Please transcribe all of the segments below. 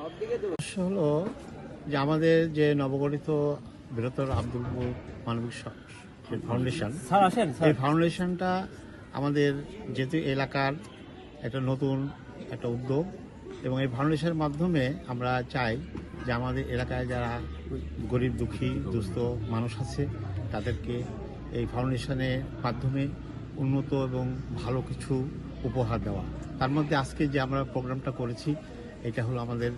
হলো যে আমাদের যে নবগঠিত বৃহত্তর আব্দুলপুর মানবিক ফাউন্ডেশন, এই ফাউন্ডেশনটা আমাদের যেহেতু এলাকার একটা নতুন একটা উদ্যোগ, এবং এই ফাউন্ডেশনের মাধ্যমে আমরা চাই যে আমাদের এলাকায় যারা গরিব দুঃখী দুস্থ মানুষ আছে তাদেরকে এই ফাউন্ডেশনের মাধ্যমে উন্নত এবং ভালো কিছু উপহার দেওয়া। তার মধ্যে আজকে যে আমরা প্রোগ্রামটা করেছি এটা হলো আমাদের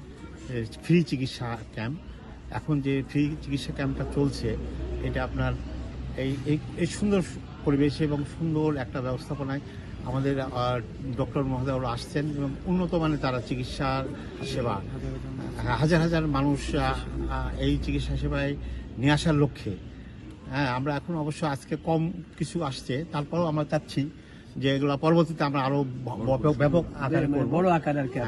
ফ্রি চিকিৎসা ক্যাম্প। এখন যে ফ্রি চিকিৎসা ক্যাম্পটা চলছে এটা আপনার এই সুন্দর পরিবেশে এবং সুন্দর একটা ব্যবস্থাপনায় আমাদের ডক্টর মহোদয়রা আসছেন এবং উন্নত মানের তারা চিকিৎসার সেবা হাজার হাজার মানুষ এই চিকিৎসা সেবায় নিয়ে আসার লক্ষ্যে। হ্যাঁ, আমরা এখন অবশ্য আজকে কম কিছু আসছে, তারপরেও আমরা চাচ্ছি যে এগুলো পরবর্তীতে আমরা আরো ব্যাপক আকারে বড় আকারে আর কি।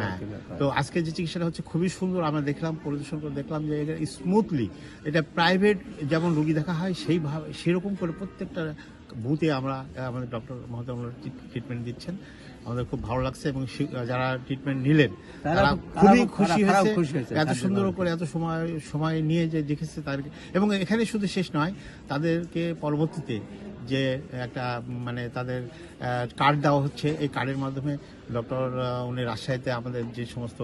তো আজকে যে চিকিৎসাটা হচ্ছে খুবই সুন্দর, আমরা দেখলাম পরিদর্শন করে দেখলাম যে এটা স্মুথলি, এটা প্রাইভেট যেমন রোগী দেখা হয় সেইভাবে সেরকম করে প্রত্যেকটা বুথে আমরা আমাদের ডক্টর মহোদয় ট্রিটমেন্ট দিচ্ছেন। আমাদের খুব ভালো লাগছে এবং যারা ট্রিটমেন্ট নিলেন তারা খুবই খুশি হয়েছে। এত সুন্দর করে এত সময় নিয়ে যে দেখেছে তাদেরকে, এবং এখানে শুধু শেষ নয়, তাদেরকে পরবর্তীতে যে একটা মানে তাদের কার্ড দেওয়া হচ্ছে, এই কার্ডের মাধ্যমে ডক্টর উনি রাজশাহীতে আমাদের যে সমস্ত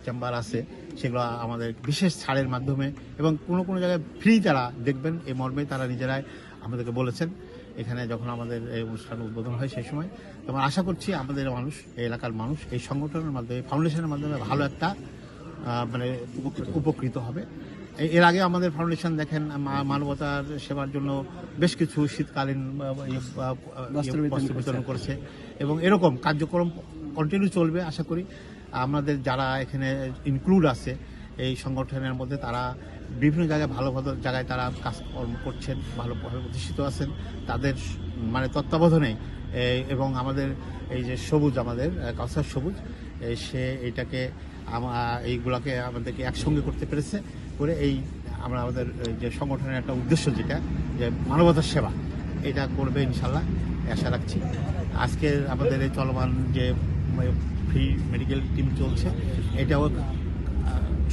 চেম্বার আছে সেগুলো আমাদের বিশেষ ছাড়ের মাধ্যমে এবং কোনো জায়গায় ফ্রি তারা দেখবেন এই মর্মে তারা নিজেরাই আমাদেরকে বলেছেন এখানে যখন আমাদের এই অনুষ্ঠান উদ্বোধন হয় সেই সময়। তো আমরা আশা করছি আমাদের মানুষ, এই এলাকার মানুষ এই সংগঠনের মাধ্যমে ফাউন্ডেশনের মাধ্যমে ভালো একটা মানে উপকৃত হবে। এর আগে আমাদের ফাউন্ডেশন দেখেন মানবতার সেবার জন্য বেশ কিছু শীতকালীন বস্ত্র বিতরণ করেছে এবং এরকম কার্যক্রম কন্টিনিউ চলবে আশা করি। আমাদের যারা এখানে ইনক্লুড আছে এই সংগঠনের মধ্যে তারা বিভিন্ন জায়গায় ভালো ভালো জায়গায় তারা কাজকর্ম করছেন, ভালোভাবে প্রতিষ্ঠিত আছেন তাদের মানে তত্ত্বাবধানে। এবং আমাদের এই যে সবুজ, আমাদের কাউসার সবুজ, সে এইটাকে এইগুলাকে আমাদেরকে একসঙ্গে করতে পেরেছে করে আমরা আমাদের যে সংগঠনের একটা উদ্দেশ্য যেটা যে মানবতার সেবা, এটা করবে ইনশাল্লাহ আশা রাখছি। আজকে আমাদের এই চলমান যে ফ্রি মেডিকেল টিম চলছে এটাও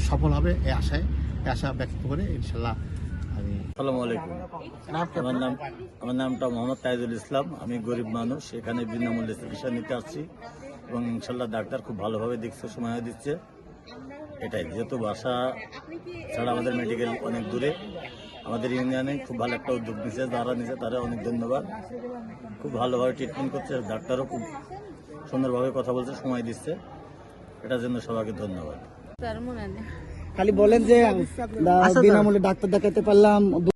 সফল হবে এই আশা ব্যক্ত করে ইনশাল্লাহ। আসসালামু আলাইকুম, আমার নামটা মোহাম্মদ তাইজুল ইসলাম। আমি গরিব মানুষ, এখানে বিনামূল্যে চিকিৎসা নিতে আসছি এবং ইনশাল্লাহ ডাক্তার খুব ভালোভাবে দেখছে, সময় দিচ্ছে। এটাই যেহেতু বাসা ছাড়া আমাদের মেডিকেল অনেক দূরে, আমাদের ইউনিয়নে খুব ভালো একটা উদ্যোগ নিচ্ছে, যারা নিচ্ছে তারা অনেক ধন্যবাদ। খুব ভালোভাবে ট্রিটমেন্ট করছে, ডাক্তারও খুব সুন্দরভাবে কথা বলছে, সময় দিচ্ছে, এটার জন্য সবাইকে ধন্যবাদ। খালি বলেন যে বিনামূল্যে ডাক্তার দেখাতে পারলাম।